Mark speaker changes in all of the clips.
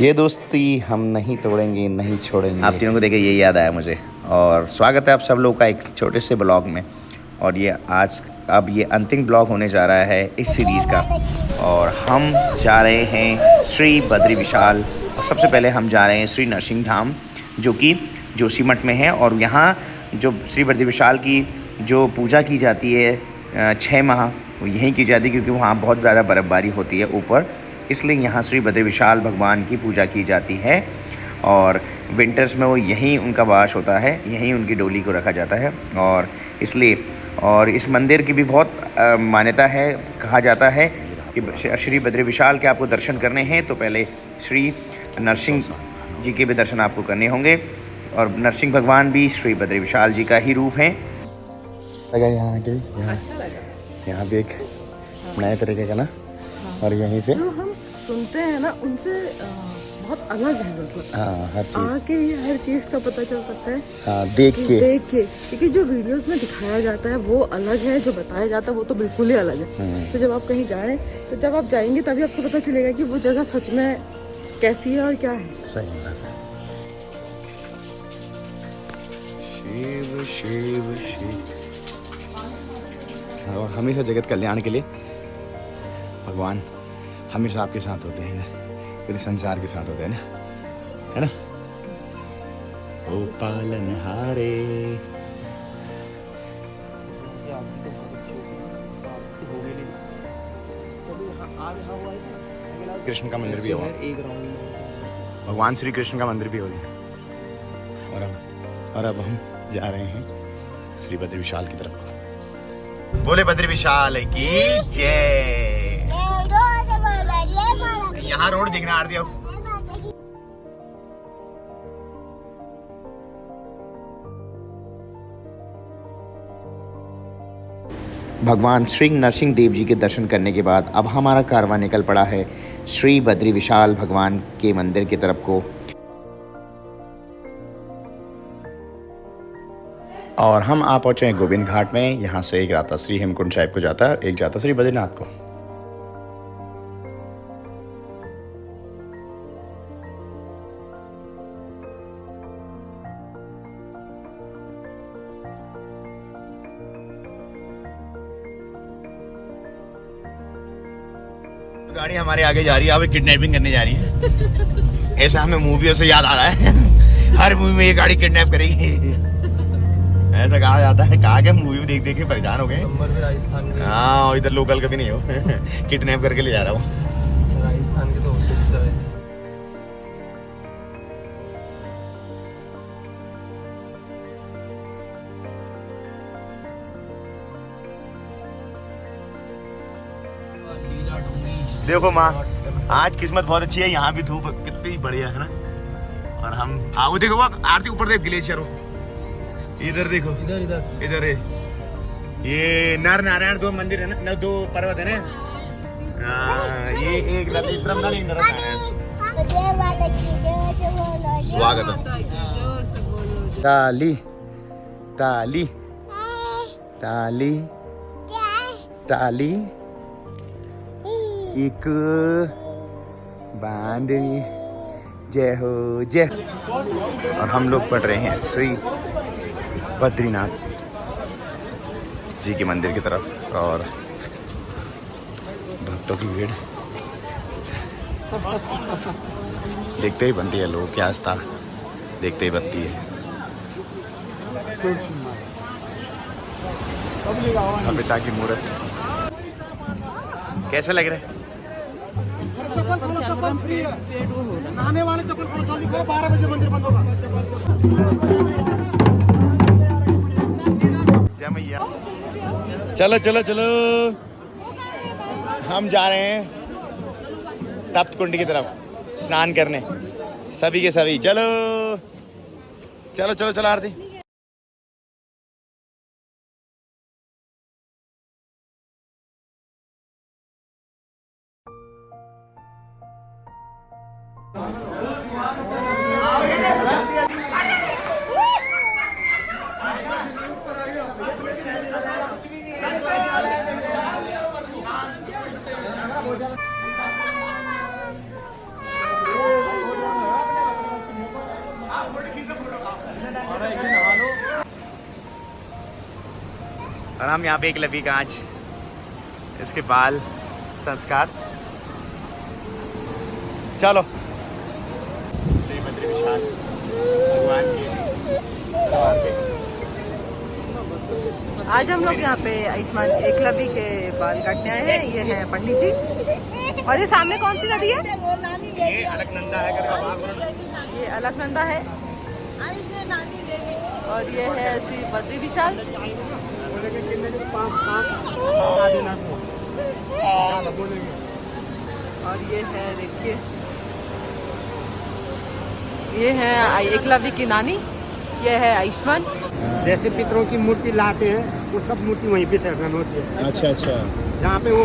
Speaker 1: ये दोस्ती हम नहीं तोड़ेंगे, नहीं छोड़ेंगे। आप तीनों को देखे ये याद आया मुझे। और स्वागत है आप सब लोग का एक छोटे से ब्लॉग में। और ये आज अब ये अंतिम ब्लॉग होने जा रहा है इस सीरीज़ का। और हम जा रहे हैं श्री बद्री विशाल। और सबसे पहले हम जा रहे हैं श्री नरसिंह धाम, जो कि जोशीमठ में है। और यहाँ जो श्री बद्री विशाल की जो पूजा की जाती है 6 माह, वो यहीं की जाती है, क्योंकि वहाँ बहुत ज़्यादा बर्फ़बारी होती है ऊपर, इसलिए यहाँ श्री बद्री विशाल भगवान की पूजा की जाती है। और विंटर्स में वो यहीं उनका वास होता है, यहीं उनकी डोली को रखा जाता है। और इसलिए और इस मंदिर की भी बहुत मान्यता है। कहा जाता है कि श्री बद्री विशाल के आपको दर्शन करने हैं तो पहले श्री नरसिंह जी के भी दर्शन आपको करने होंगे। और नरसिंह भगवान भी श्री बद्री विशाल जी का ही रूप हैं। यहाँ भी एक नए तरीके का ना, और यहीं पे
Speaker 2: जो हम सुनते हैं ना उनसे बहुत अलग है। मतलब
Speaker 1: हाँ, हर चीज़
Speaker 2: आके ही हर चीज़ का पता चल सकता है।
Speaker 1: हाँ, देख के
Speaker 2: क्योंकि जो वीडियोस में दिखाया जाता है वो अलग है, जो बताया जाता है वो तो बिल्कुल ही अलग है। तो जब आप कहीं जा रहे हैं, तो जब आप जाएंगे तभी आपको पता चलेगा कि वो जगह सच में कैसी है और क्या है।
Speaker 1: सही बात है। शिव शिव शिव। और हमेशा जगत कल्याण के लिए भगवान हमेशा आपके साथ होते हैं ना, पूरे संसार के साथ होते हैं ना, है ना। ओ पालनहारे। कृष्ण का मंदिर भी होगा, भगवान श्री कृष्ण का मंदिर भी हो गया। और अब हम जा रहे हैं श्री बद्री विशाल की तरफ। बोले बद्री विशाल की जय। यहाँ रोड दिखना आरती। भगवान श्री नरसिंह देव जी के दर्शन करने के बाद अब हमारा कारवां निकल पड़ा है श्री बद्री विशाल भगवान के मंदिर की तरफ को। और हम आ पहुँचे हैं गोविंद घाट में। यहाँ से एक रास्ता श्री हेमकुंड साहिब को जाता है, एक जाता श्री बद्रीनाथ को। गाड़ी हमारे आगे जा रही है, अब किडनैपिंग करने जा रही है। ऐसा हमें मूवियों से याद आ रहा है। हर मूवी में ये गाड़ी किडनैप करेगी, ऐसा कहा जाता है। कहा क्या मूवी में देख देख के परेशान हो गए।
Speaker 2: नंबर भी राजस्थान में।
Speaker 1: हाँ, इधर लोकल कभी नहीं हो। किडनैप करके ले जा रहा हूँ।
Speaker 2: राजस्थान के तो होते हैं वैसे।
Speaker 1: देखो माँ, आज किस्मत बहुत अच्छी है, यहाँ भी धूप कितनी बढ़िया है ना। और हम वो देखो, वो आरती ऊपर देख, ग्लेशियर हो। इधर देखो,
Speaker 2: इधर इधर
Speaker 1: इधर है ये नर नारायण दो मंदिर है ना, दो पर्वत है ना। ये एक नर नारायण। स्वागत है। ताली ताली ताली ताली एक बांधनी जय हो जय। और हम लोग पढ़ रहे हैं श्री बद्रीनाथ जी के मंदिर की तरफ। और भक्तों की भीड़ देखते ही बनती है, लोग की आस्था देखते ही बनती है। पिता की मूर्त कैसे लग रहा है?
Speaker 3: नहाने वाले चप्पल थोड़ा जल्दी करो, 12 बजे मंदिर बंद होगा।
Speaker 1: जय मैया। चलो चलो चलो, हम जा रहे हैं तप्त कुंड की तरफ स्नान करने, सभी के सभी। चलो चलो चलो चलो आरती। और हम यहाँ पे एकलव्य का आज इसके बाल संस्कार। चलो श्री बद्री विशाल भगवान के दरबार पे।
Speaker 2: आज हम लोग यहाँ पे आयुष्मान एकलव्य के बाल काटने आए हैं। ये है पंडित जी और ये सामने कौन सी नदी है?
Speaker 1: ये अलकनंदा है
Speaker 2: ये अलकनंदा है और ये है श्री बद्री विशाल। और ये है देखिए, ये है एकलव्य की नानी, ये है आयुष्मान।
Speaker 3: जैसे पितरों की मूर्ति लाते हैं वो सब मूर्ति वहीं पे सेटल होती है।
Speaker 1: अच्छा अच्छा।
Speaker 3: जहाँ पे वो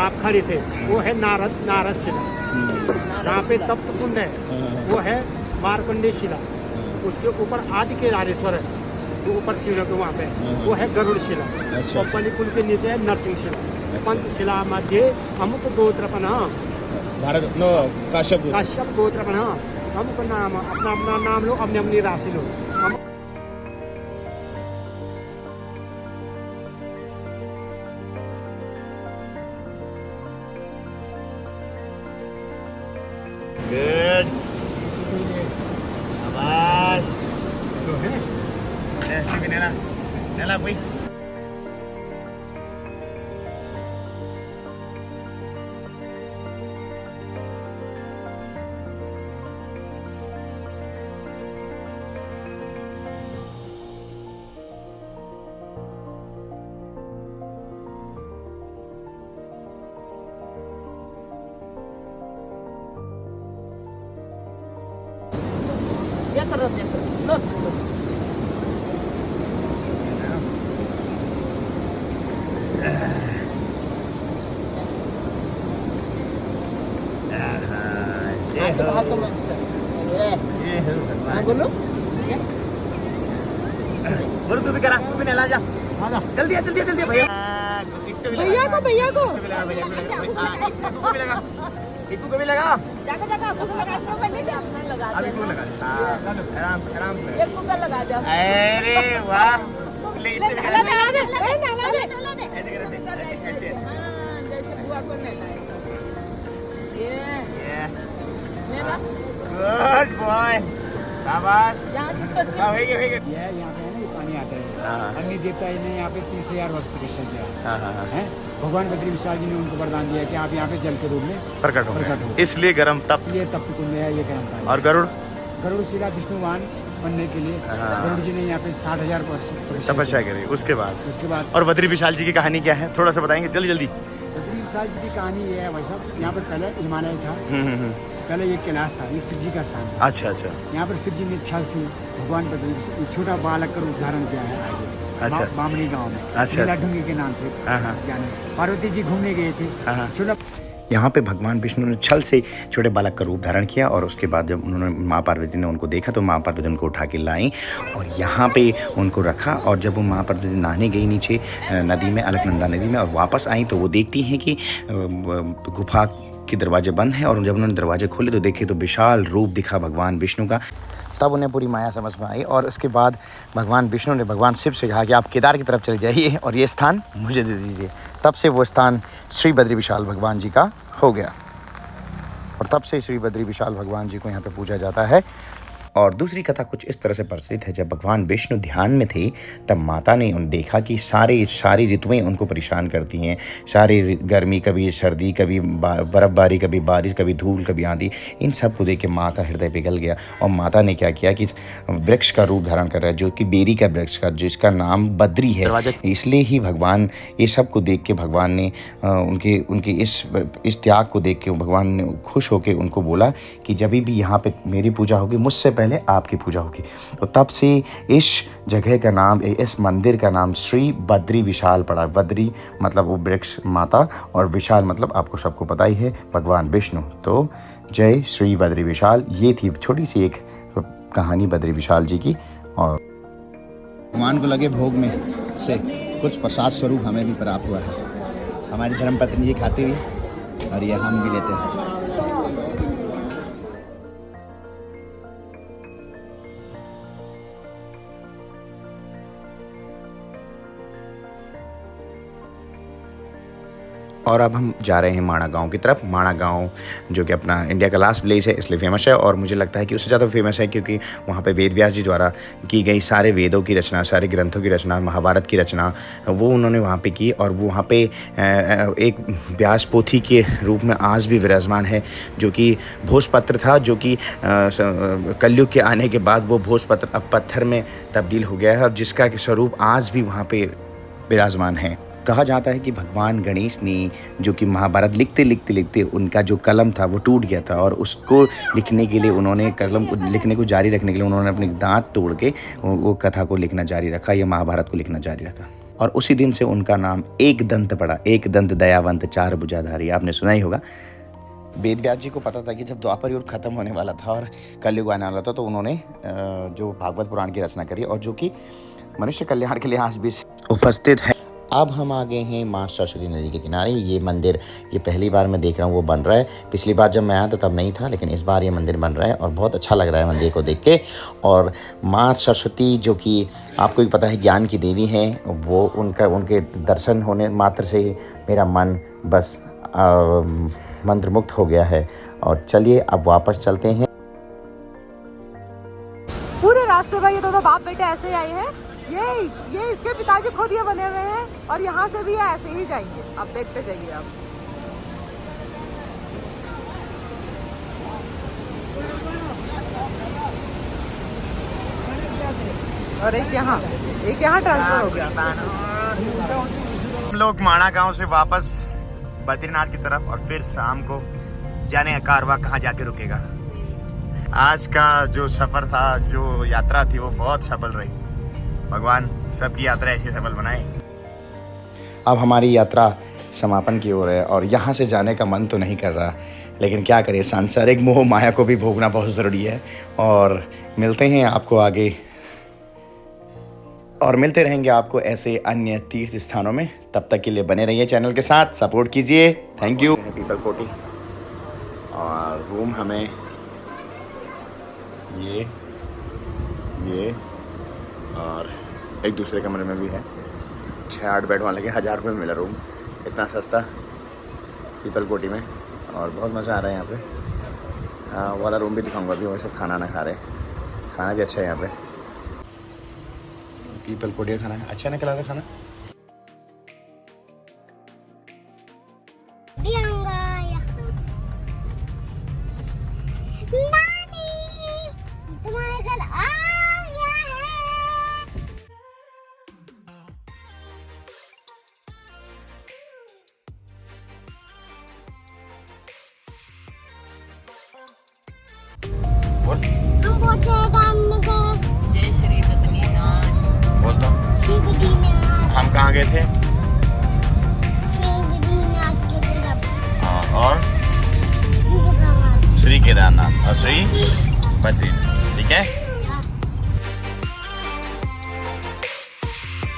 Speaker 3: आप खड़े थे वो है नारद शिला। जहाँ पे तप्त कुंड है वो है मार्कंडेय शिला। उसके ऊपर आदि केदारेश्वर है जो ऊपर शिव है वहाँ पे, वो है गरुड़ शिला। और बलिकुल के नीचे है नरसिंह शिला। पंचशिला मध्य अमुक गोत्रपन
Speaker 1: भारत नो काश्यप
Speaker 3: गोत्रपन अमुक नाम अपना अपना नाम लो, अपनी अपनी राशि लो।
Speaker 1: गुड आवाज
Speaker 3: तो है
Speaker 1: नैना नैना कोई
Speaker 2: ये करो देखो लो। बोलो
Speaker 1: बोलो तू भी करा, तू भी नहला जा। जल्दी जल्दी जल्दी भैया। इसको भी
Speaker 2: भैया को
Speaker 1: भैया को भी लगा। इक्कू को भी लगा। इक्कू को भी लगा।
Speaker 2: जाकर आपको लगा दो, पहले आपने लगा
Speaker 1: अभी को लगा दे। आराम से आराम से।
Speaker 2: एक कुकर लगा दो।
Speaker 1: अरे वाह। ले इससे भी
Speaker 2: नहला दे, नहला दे।
Speaker 1: ऐसे कर ऐसे।
Speaker 2: जैसे बुआ को नहलाए। ये नहला।
Speaker 1: Good boy. शाबाश।
Speaker 2: यहाँ
Speaker 1: हां हो गया।
Speaker 3: ये यहाँ पे है ना, ये पानी आता है।
Speaker 1: हां
Speaker 3: अग्नि देवता ने यहाँ पे 30,000 वर्ष तपस्या किया
Speaker 1: हां
Speaker 3: है। भगवान बद्री विशाल जी ने उनको वरदान दिया कि आप यहाँ पे जल के रूप में
Speaker 1: प्रकट हो इसलिए गरम तप।
Speaker 3: इसलिए तप्त कुंड है ये गर्म पानी।
Speaker 1: और गरुड़
Speaker 3: गरुड़ शिला विष्णुवान बनने के लिए गरुड़ जी ने यहाँ पे 60,000 वर्ष
Speaker 1: तपस्या करी। उसके बाद
Speaker 3: और
Speaker 1: बद्री विशाल जी की कहानी क्या है, थोड़ा सा बताएंगे जल्दी जल्दी।
Speaker 3: बद्री विशाल जी की कहानी ये है भाई साहब, यहाँ पर पहले हिमालय था। पहले ये कैलाश था, ये शिव जी का स्थान था।
Speaker 1: अच्छा अच्छा।
Speaker 3: यहाँ पर शिव जी ने छल से भगवान बद्री छोटा बालक का रूप धारण किया है आगे।
Speaker 1: अच्छा।
Speaker 3: बामणी गांव में
Speaker 1: अच्छा।
Speaker 3: ढूंगी के नाम से जाने। पार्वती जी घूमने गए थे। छोटा
Speaker 1: यहाँ पे भगवान विष्णु ने छल से छोटे बालक का रूप धारण किया और उसके बाद जब उन्होंने माँ पार्वती ने उनको देखा तो माँ पार्वती उनको उठा के लाई और यहाँ पे उनको रखा। और जब वो माँ पार्वती नहाने गई नीचे नदी में, अलकनंदा नदी में, और वापस आई तो वो देखती हैं कि गुफा के दरवाजे बंद हैं। और जब उन्होंने दरवाजे खोले तो देखे तो विशाल रूप दिखा भगवान विष्णु का। तब उन्हें पूरी माया समझ में आई और उसके बाद भगवान विष्णु ने भगवान शिव से कहा कि आप केदार की तरफ चले जाइए और ये स्थान मुझे दे दीजिए। तब से वो स्थान श्री बद्री विशाल भगवान जी का हो गया और तब से श्री बद्री विशाल भगवान जी को यहाँ पे पूजा जाता है। और दूसरी कथा कुछ इस तरह से प्रचलित है, जब भगवान विष्णु ध्यान में थे तब माता ने देखा कि सारी ऋतुएं उनको परेशान करती हैं। सारी गर्मी, कभी सर्दी, कभी बर्फबारी, कभी बारिश, कभी धूल, कभी आंधी, इन सब को देख के माँ का हृदय पिघल गया। और माता ने क्या किया कि वृक्ष का रूप धारण कर रहा है जो कि बेरी का वृक्ष का, जिसका नाम बद्री है। इसलिए ही भगवान ये सब को देख के भगवान ने उनके इस त्याग को देख के भगवान ने खुश होकर उनको बोला कि जब भी यहाँ पे मेरी पूजा होगी मुझसे पहले आपकी पूजा होगी। तो तब से इस जगह का नाम, इस मंदिर का नाम श्री बद्री विशाल पड़ा। बद्री मतलब वो वृक्ष माता और विशाल मतलब आपको सबको पता ही है भगवान विष्णु। तो जय श्री बद्री विशाल। ये थी छोटी सी एक कहानी बद्री विशाल जी की। और भगवान को लगे भोग में से कुछ प्रसाद स्वरूप हमें भी प्राप्त हुआ है। हमारी धर्मपत्नी जी खाती हुई और ये हम भी लेते हैं। और अब हम जा रहे हैं माणा गांव की तरफ। माणा गांव जो कि अपना इंडिया का लास्ट विलेज है इसलिए फेमस है, और मुझे लगता है कि उससे ज़्यादा फेमस है क्योंकि वहाँ पे वेद व्यास जी द्वारा की गई सारे वेदों की रचना, सारे ग्रंथों की रचना, महाभारत की रचना वो उन्होंने वहाँ पे की। और वो वहाँ पे एक व्यास पोथी के रूप में आज भी विराजमान है, जो कि भोजपत्र था, जो कि कलयुग के आने के बाद वो भोजपत्र अब पत्थर में तब्दील हो गया है, और जिसका स्वरूप आज भी वहाँ पे विराजमान है। कहा जाता है कि भगवान गणेश ने जो कि महाभारत लिखते उनका जो कलम था वो टूट गया था, और उसको लिखने के लिए उन्होंने कलम लिखने को जारी रखने के लिए उन्होंने अपने दांत तोड़ के वो कथा को लिखना जारी रखा, या महाभारत को लिखना जारी रखा। और उसी दिन से उनका नाम एक दंत पड़ा, एक दंत दयावंत चार भुजाधारी। आपने सुना ही होगा। वेद व्यास जी को पता था कि जब द्वापर युग खत्म होने वाला था और कलयुग आने वाला था, तो उन्होंने जो भागवत पुराण की रचना करी, और जो कि मनुष्य कल्याण के लिए आज भी उपस्थित है। अब हम आ गए हैं माँ सरस्वती नदी के किनारे। ये मंदिर ये पहली बार मैं देख रहा हूँ वो बन रहा है। पिछली बार जब मैं आया था तब नहीं था, लेकिन इस बार ये मंदिर बन रहा है और बहुत अच्छा लग रहा है मंदिर को देख के। और माँ सरस्वती जो कि आपको भी पता है ज्ञान की देवी हैं, वो उनके दर्शन होने मात्र से ही मेरा मन बस मंत्रमुग्ध हो गया है। और चलिए अब वापस चलते हैं।
Speaker 2: पूरे रास्ते भाई ये दोनों बाप बेटे ऐसे ही आए हैं। ये इसके पिताजी खुद ये बने हुए हैं, और यहाँ से भी ये ऐसे ही जाएंगे। आप देखते जाइए आप। और एक यहाँ ट्रांसफर हो गया।
Speaker 1: हम लोग माणा गांव से वापस बद्रीनाथ की तरफ, और फिर शाम को जाने का कारवां कहाँ जाके रुकेगा। आज का जो सफर था, जो यात्रा थी, वो बहुत सफल रही। भगवान सबकी यात्रा ऐसी सफल बनाए। अब हमारी यात्रा समापन की ओर है, और यहाँ से जाने का मन तो नहीं कर रहा, लेकिन क्या करें, सांसारिक मोह माया को भी भोगना बहुत ज़रूरी है। और मिलते हैं आपको आगे, और मिलते रहेंगे आपको ऐसे अन्य तीर्थ स्थानों में। तब तक के लिए बने रहिए चैनल के साथ, सपोर्ट कीजिए। Thank you. पीपल कोटी, और रूम हमें ये और एक दूसरे कमरे में भी है। 6-8 बेड वाले के 1000 रुपये में मिला रूम, इतना सस्ता पीपल कोटी में, और बहुत मज़ा आ रहा है यहाँ पे। हाँ, वाला रूम भी दिखाऊंगा अभी। वो सब खाना ना खा रहे, खाना भी अच्छा है यहाँ पे। पीपल कोटी का खाना अच्छा निकला था खाना।
Speaker 4: तुम्हारे घर आ गया है।
Speaker 1: बोल।
Speaker 4: हम पहुंचे रामनगर।
Speaker 2: जय श्री बद्रीनाथ।
Speaker 1: बोल दो।
Speaker 4: श्री बद्रीनाथ।
Speaker 1: हम कहाँ गए थे?
Speaker 4: श्री बद्रीनाथ की तरफ।
Speaker 1: हाँ, और
Speaker 4: श्री केदारनाथ।
Speaker 1: श्री केदारनाथ और श्री बद्रीनाथ। ठीक है।